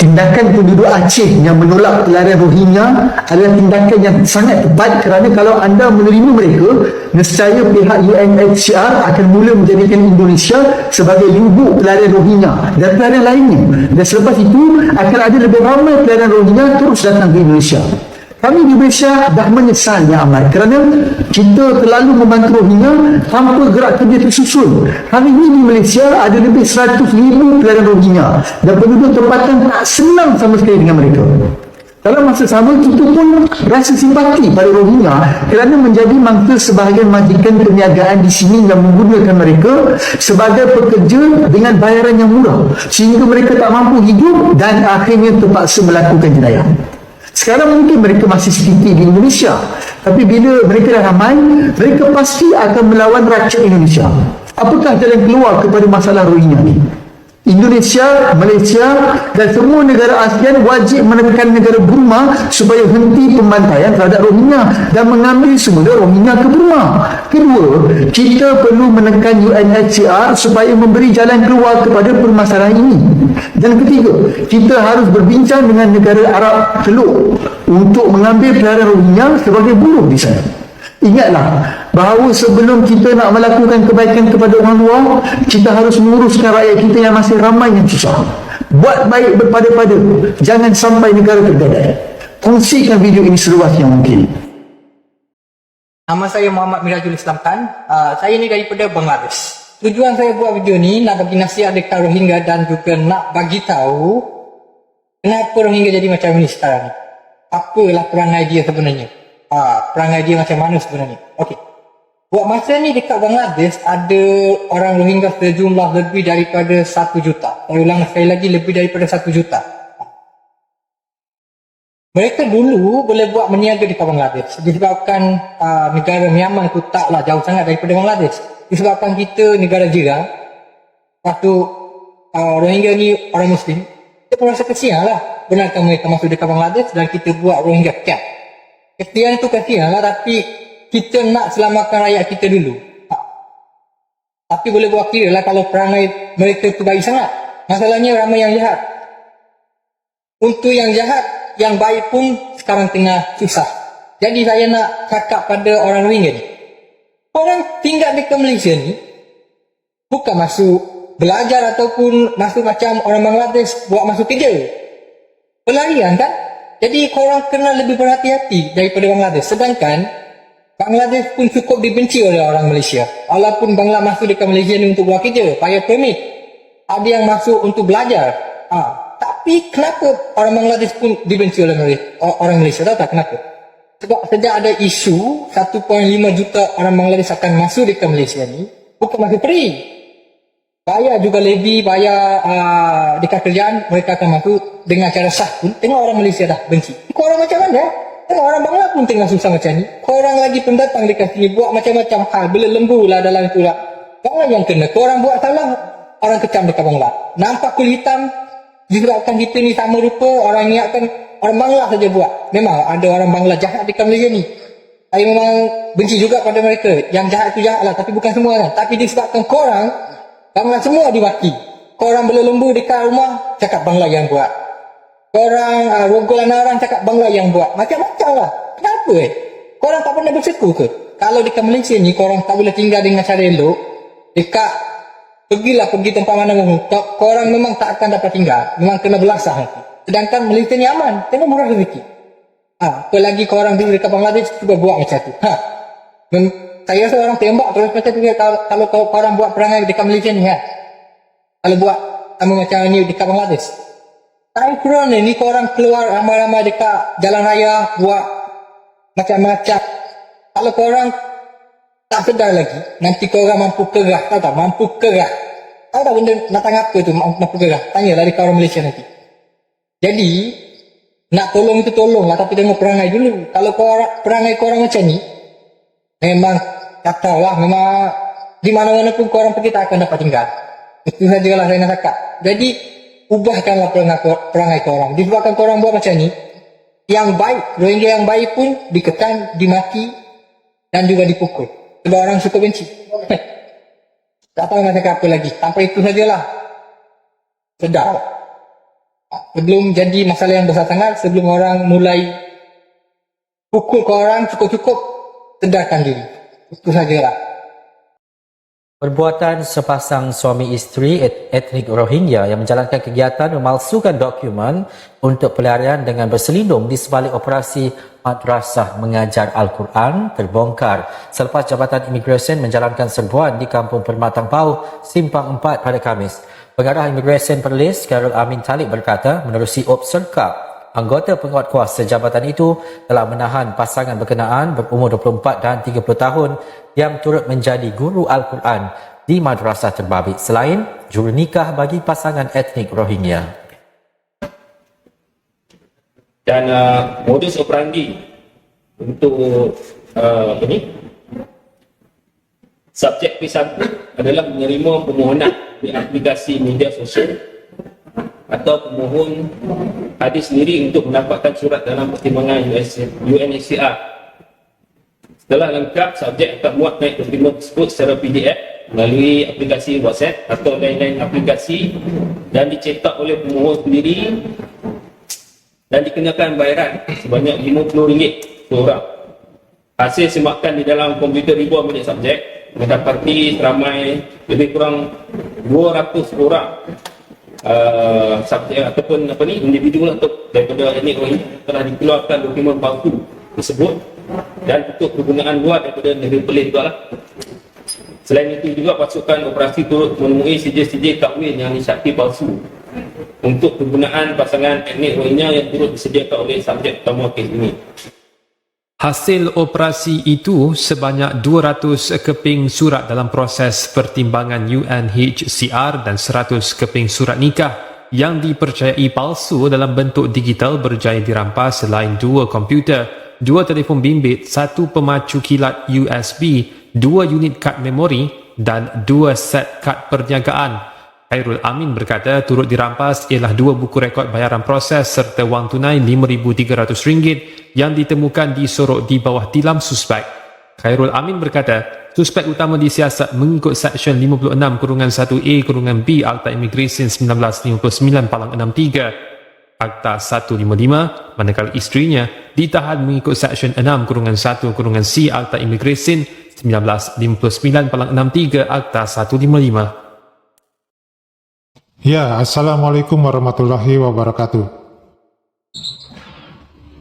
tindakan penduduk Aceh yang menolak pelarian Rohingya adalah tindakan yang sangat tepat, kerana kalau anda menerima mereka, nescaya pihak UNHCR akan mula menjadikan Indonesia sebagai lubuk pelarian Rohingya dan pelarian lainnya, dan selepas itu akan ada lebih ramai pelarian Rohingya terus datang ke Indonesia. Kami di Malaysia dah menyesalnya amat kerana kita terlalu membantu Rohingya tanpa gerak kerja tersusun. Hari ini di Malaysia ada lebih 100,000 pelarian Rohingya dan penduduk tempatan tak senang sama sekali dengan mereka. Dalam masa sama, kita pun rasa simpati pada Rohingya kerana menjadi mangsa sebahagian majikan perniagaan di sini yang menggunakan mereka sebagai pekerja dengan bayaran yang murah sehingga mereka tak mampu hidup dan akhirnya terpaksa melakukan jenayah. Sekarang mungkin mereka masih sedikit di Indonesia, tapi bila mereka dah ramai, mereka pasti akan melawan rakyat Indonesia. Apakah jalan keluar kepada masalah Rohingya ni? Indonesia, Malaysia dan semua negara ASEAN wajib menekan negara Burma supaya henti pembantaian terhadap Rohingya dan mengambil semula Rohingya ke Burma. Kedua, kita perlu menekan UNHCR supaya memberi jalan keluar kepada permasalahan ini. Dan ketiga, kita harus berbincang dengan negara Arab Teluk untuk mengambil pelarian Rohingya sebagai buruh di sana. Ingatlah bahawa sebelum kita nak melakukan kebaikan kepada orang luar, kita harus menguruskan rakyat kita yang masih ramai yang susah. Buat baik berpada-pada, jangan sampai negara tergadai. Kongsikan video ini seluas yang mungkin. Nama saya Muhammad Mirajul Islam Khan. Saya ni daripada Bangladesh. Tujuan saya buat video ni nak bagi nasihat dekat Rohingya dan juga nak bagi tahu kenapa Rohingya jadi macam ni sekarang ni. Apalah perangai dia sebenarnya. Perangai dia macam mana sebenarnya. Okey. Buat masa ni dekat Bangladesh ada orang Rohingya sejumlah lebih daripada 1 juta. Saya ulang sekali lagi, lebih daripada 1 juta. Mereka dulu boleh buat meniaga dekat Bangladesh disebabkan negara Myanmar tu taklah jauh sangat daripada Bangladesh. Disebabkan kita negara jiran. Lepas tu Rohingya ni orang Muslim. Kita pun rasa kesian lah. Benarkan mereka masuk dekat Bangladesh dan kita buat Rohingya camp. Kesian tu kesian lah, tapi kita nak selamatkan rakyat kita dulu. Tapi boleh buat kira lah kalau perangai mereka tu baik sangat. Masalahnya ramai yang jahat. Untuk yang jahat, yang baik pun sekarang tengah susah. Jadi saya nak cakap pada orang Rohingya ni. Orang tinggal dekat Malaysia ni bukan masuk belajar ataupun masuk macam orang Bangladesh buat masuk kerja. Pelarian kan? Jadi korang kena lebih berhati-hati daripada Bangladesh. Sedangkan Bangladesh pun cukup dibenci oleh orang Malaysia. Walaupun Bangla masuk dekat Malaysia ni untuk buat kerja, payah permit. Ada yang masuk untuk belajar. Tapi kenapa orang Bangladesh pun dibenci oleh orang Malaysia? Tahu tak kenapa? Sebab sejak ada isu 1.5 juta orang Bangladesh akan masuk dekat Malaysia ni, bukan masuk free. Bayar juga levy, bayar dekat kerjaan, mereka akan masuk dengan cara sah pun. Tengok orang Malaysia dah benci. Korang macam mana? Tengok orang Bangla pun tengah susah macam ni. Korang lagi pendatang dekat sini buat macam-macam hal. Bela lembu lah dalam tu lah. Korang yang kena. Korang buat salah, orang kecam dekat Bangla. Nampak kulit hitam, disebabkan kita ni sama rupa, orang ingatkan orang Bangla saja buat. Memang ada orang Bangla jahat dekat Malaysia ni. Saya memang benci juga pada mereka. Yang jahat tu jahat lah, tapi bukan semua kan. Tapi disebabkan korang, Bangla semua diwaki. Korang bela lembu dekat rumah, cakap Bangla yang buat. Korang rogol anak orang, cakap Bangla yang buat. Macam-macam lah. Kenapa korang tak pernah berseku ke? Kalau dekat Malaysia ni, korang tak boleh tinggal dengan cara elok. Pergi tempat mana pun. Korang memang tak akan dapat tinggal. Memang kena belasah nanti. Sedangkan Malaysia ni aman. Tengok murah rezeki. Apalagi korang dulu dekat Bangladesh, cuba buat macam tu. Saya rasa orang tembak terus macam tu kalau korang buat perangai dekat Malaysia ni kan. Kalau buat sama macam ni dekat Bangladesh. Time corona ni korang keluar ramai-ramai dekat jalan raya buat macam-macam. Kalau korang tak sedar lagi, nanti korang mampu kerah. Tahu tak? Mampu kerah. Tahu tak benda datang apa tu mampu kerah? Tanyalah dekat orang Malaysia nanti. Jadi nak tolong itu tolonglah, tapi tengok perangai dulu. Kalau perangai korang macam ni, memang katalah, memang di mana-mana pun korang pergi tak akan dapat tinggal. Itu sajalah saya nak cakap. Jadi ubahkanlah perangai korang. Disebabkan korang buat macam ni, yang baik, Rohingya yang baik pun dikekang, dimaki dan juga dipukul. Sebab orang suka benci. Tak tahu nak cakap apa lagi. Sampai itu sajalah. Sedar. sebelum jadi masalah yang besar sangat, sebelum orang mulai pukul ke orang, cukup-cukup sedarkan diri. Itu sajalah. Perbuatan sepasang suami isteri etnik Rohingya yang menjalankan kegiatan memalsukan dokumen untuk pelarian dengan berselindung di sebalik operasi madrasah mengajar Al-Quran terbongkar selepas Jabatan Imigresen menjalankan serbuan di Kampung Permatang Pauh, Simpang 4 pada Khamis. Pengarah Imigresen Perlis, Khairul Amin Talib berkata, menerusi obserka, anggota penguatkuasa jabatan itu telah menahan pasangan berkenaan berumur 24 dan 30 tahun yang turut menjadi guru Al-Quran di madrasah terbabit selain jurunikah bagi pasangan etnik Rohingya. Dan modus operandi untuk subjek P1 adalah menerima permohonan di aplikasi media sosial atau pemohon hadir sendiri untuk mendapatkan surat dalam pertimbangan UNHCR. Setelah lengkap, subjek akan muat naik pertimbangan tersebut secara PDF melalui aplikasi WhatsApp atau lain-lain aplikasi dan dicetak oleh pemohon sendiri dan dikenakan bayaran sebanyak RM50 seorang. Hasil semakan di dalam komputer ribuan milik subjek mendapati seramai lebih kurang 200 orang subjek ataupun individu daripada etnik Rohingya telah dikeluarkan dokumen palsu tersebut dan untuk penggunaan luar daripada negeri Perlis juga lah. Selain itu juga pasukan operasi turut menemui sijil-sijil kahwin yang disyaki palsu untuk penggunaan pasangan etnik Rohingya yang turut disediakan oleh subjek utama kes ini. Hasil operasi itu sebanyak 200 keping surat dalam proses pertimbangan UNHCR dan 100 keping surat nikah yang dipercayai palsu dalam bentuk digital berjaya dirampas selain 2 komputer, 2 telefon bimbit, 1 pemacu kilat USB, 2 unit kad memori dan 2 set kad perniagaan. Khairul Amin berkata turut dirampas ialah 2 buku rekod bayaran proses serta wang tunai RM5,300 yang ditemukan disorok di bawah tilam suspek. Khairul Amin berkata, suspek utama disiasat mengikut Seksyen 56-1A-B Akta Imigresen 1959-63. Akta 155, manakala isterinya ditahan mengikut Seksyen 6-1-C Akta Imigresen 1959-63 Akta 155. Ya, Assalamualaikum warahmatullahi wabarakatuh.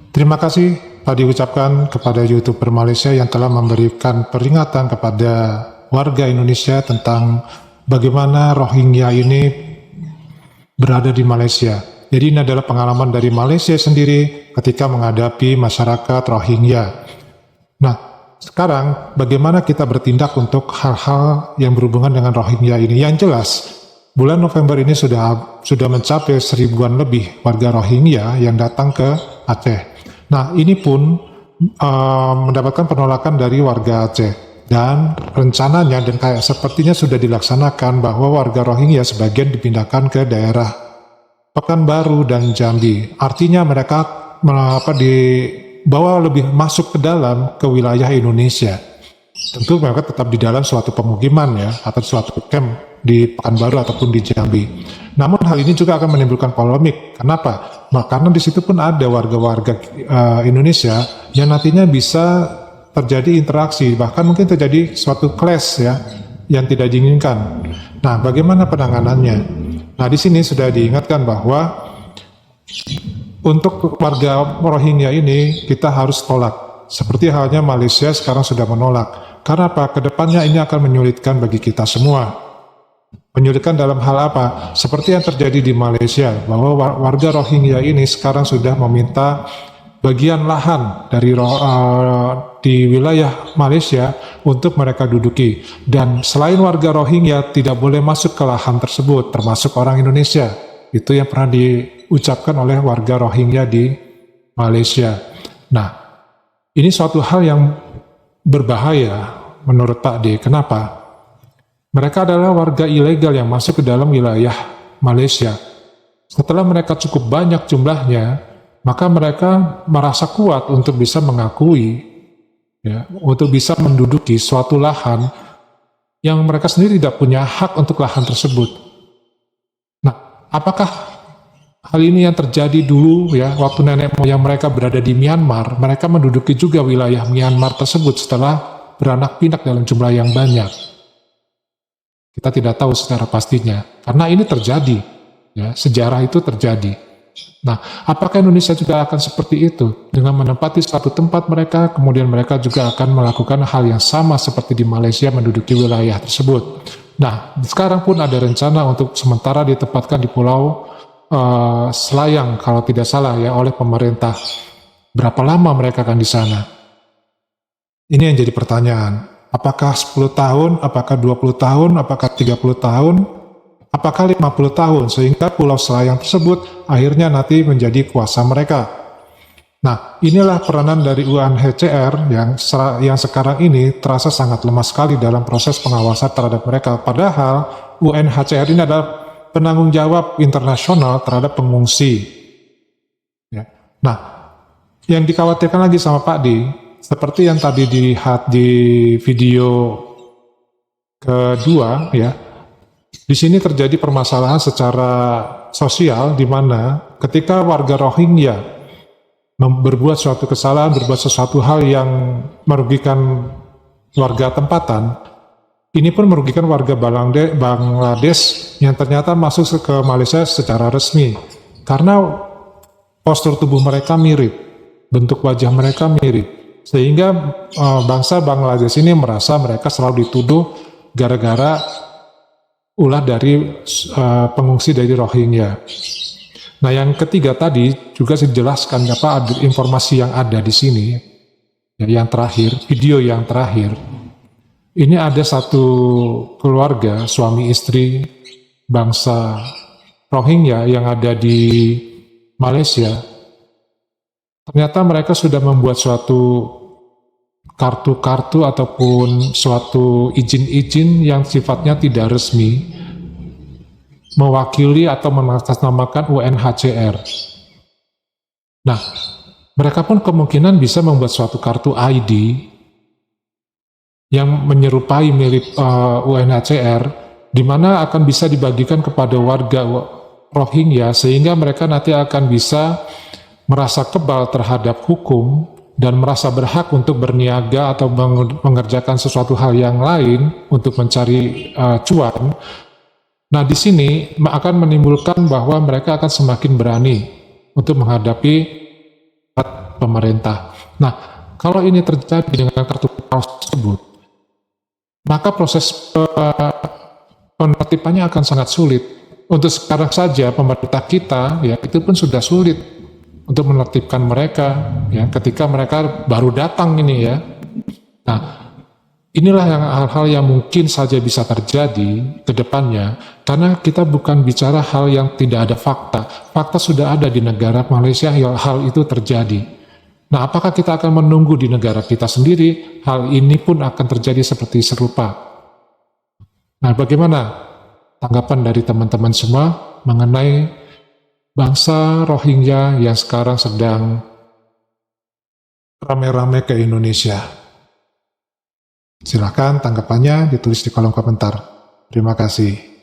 Terima kasih tadi ucapkan kepada YouTuber Malaysia yang telah memberikan peringatan kepada warga Indonesia tentang bagaimana Rohingya ini berada di Malaysia. Jadi ini adalah pengalaman dari Malaysia sendiri ketika menghadapi masyarakat Rohingya. Nah, sekarang bagaimana kita bertindak untuk hal-hal yang berhubungan dengan Rohingya ini? Yang jelas, bulan November ini sudah mencapai 1000-an lebih warga Rohingya yang datang ke Aceh. Nah, ini pun mendapatkan penolakan dari warga Aceh. Dan rencananya dan kayak sepertinya sudah dilaksanakan bahwa warga Rohingya sebagian dipindahkan ke daerah Pekanbaru dan Jambi. Artinya mereka dibawa lebih masuk ke dalam ke wilayah Indonesia. Tentu mereka tetap di dalam suatu pemukiman ya, atau suatu camp di Pekanbaru ataupun di Jambi. Namun hal ini juga akan menimbulkan polemik. Kenapa? Karena di situ pun ada warga-warga Indonesia yang nantinya bisa terjadi interaksi, bahkan mungkin terjadi suatu clash ya, yang tidak diinginkan. Nah, bagaimana penanganannya? Nah, di sini sudah diingatkan bahwa untuk warga Rohingya ini kita harus tolak. Seperti halnya Malaysia sekarang sudah menolak. Karena apa? Kedepannya ini akan menyulitkan bagi kita semua. Menyulitkan dalam hal apa? Seperti yang terjadi di Malaysia, bahwa warga Rohingya ini sekarang sudah meminta bagian lahan dari di wilayah Malaysia untuk mereka duduki. Dan selain warga Rohingya tidak boleh masuk ke lahan tersebut, termasuk orang Indonesia. Itu yang pernah diucapkan oleh warga Rohingya di Malaysia. Nah, ini suatu hal yang berbahaya menurut Pak D. Kenapa? Mereka adalah warga ilegal yang masuk ke dalam wilayah Malaysia. Setelah mereka cukup banyak jumlahnya, maka mereka merasa kuat untuk bisa mengakui, ya, untuk bisa menduduki suatu lahan yang mereka sendiri tidak punya hak untuk lahan tersebut. Nah, apakah Hal ini yang terjadi dulu ya, waktu nenek moyang mereka berada di Myanmar, mereka menduduki juga wilayah Myanmar tersebut setelah beranak pinak dalam jumlah yang banyak. Kita tidak tahu secara pastinya, karena ini terjadi, ya, sejarah itu terjadi. Nah, apakah Indonesia juga akan seperti itu? Dengan menempati suatu tempat mereka, kemudian mereka juga akan melakukan hal yang sama seperti di Malaysia menduduki wilayah tersebut. Nah, sekarang pun ada rencana untuk sementara ditempatkan di Pulau Selayang kalau tidak salah ya oleh pemerintah. Berapa lama mereka akan di sana? Ini yang jadi pertanyaan. Apakah 10 tahun, apakah 20 tahun, apakah 30 tahun, apakah 50 tahun, sehingga Pulau Selayang tersebut akhirnya nanti menjadi kuasa mereka. Nah, inilah peranan dari UNHCR yang sekarang ini terasa sangat lemah sekali dalam proses pengawasan terhadap mereka. Padahal UNHCR ini adalah penanggung jawab internasional terhadap pengungsi. Ya. Nah, yang dikhawatirkan lagi sama Pak Di, seperti yang tadi dilihat di video kedua, ya, di sini terjadi permasalahan secara sosial di mana ketika warga Rohingya berbuat suatu kesalahan, berbuat sesuatu hal yang merugikan warga tempatan, ini pun merugikan warga Bangladesh yang ternyata masuk ke Malaysia secara resmi. Karena postur tubuh mereka mirip, bentuk wajah mereka mirip. Sehingga bangsa Bangladesh ini merasa mereka selalu dituduh gara-gara ulah dari pengungsi dari Rohingya. Nah, yang ketiga tadi juga dijelaskan ada informasi yang ada di sini. Ya, yang terakhir, video yang terakhir. Ini ada satu keluarga, suami istri bangsa Rohingya yang ada di Malaysia. Ternyata mereka sudah membuat suatu kartu-kartu ataupun suatu izin-izin yang sifatnya tidak resmi, mewakili atau mengatasnamakan UNHCR. Nah, mereka pun kemungkinan bisa membuat suatu kartu ID yang menyerupai milik UNHCR, di mana akan bisa dibagikan kepada warga Rohingya sehingga mereka nanti akan bisa merasa kebal terhadap hukum dan merasa berhak untuk berniaga atau mengerjakan sesuatu hal yang lain untuk mencari cuan. Nah, di sini akan menimbulkan bahwa mereka akan semakin berani untuk menghadapi pemerintah. Nah, kalau ini terjadi dengan kartu tersebut, maka proses penertibannya akan sangat sulit. Untuk sekarang saja pemerintah kita ya itu pun sudah sulit untuk menertibkan mereka ya ketika mereka baru datang ini ya. Nah, inilah hal-hal yang mungkin saja bisa terjadi ke depannya karena kita bukan bicara hal yang tidak ada fakta. Fakta sudah ada di negara Malaysia hal itu terjadi. Nah, apakah kita akan menunggu di negara kita sendiri? Hal ini pun akan terjadi seperti serupa. Nah, bagaimana tanggapan dari teman-teman semua mengenai bangsa Rohingya yang sekarang sedang rame-rame ke Indonesia? Silakan tanggapannya ditulis di kolom komentar. Terima kasih.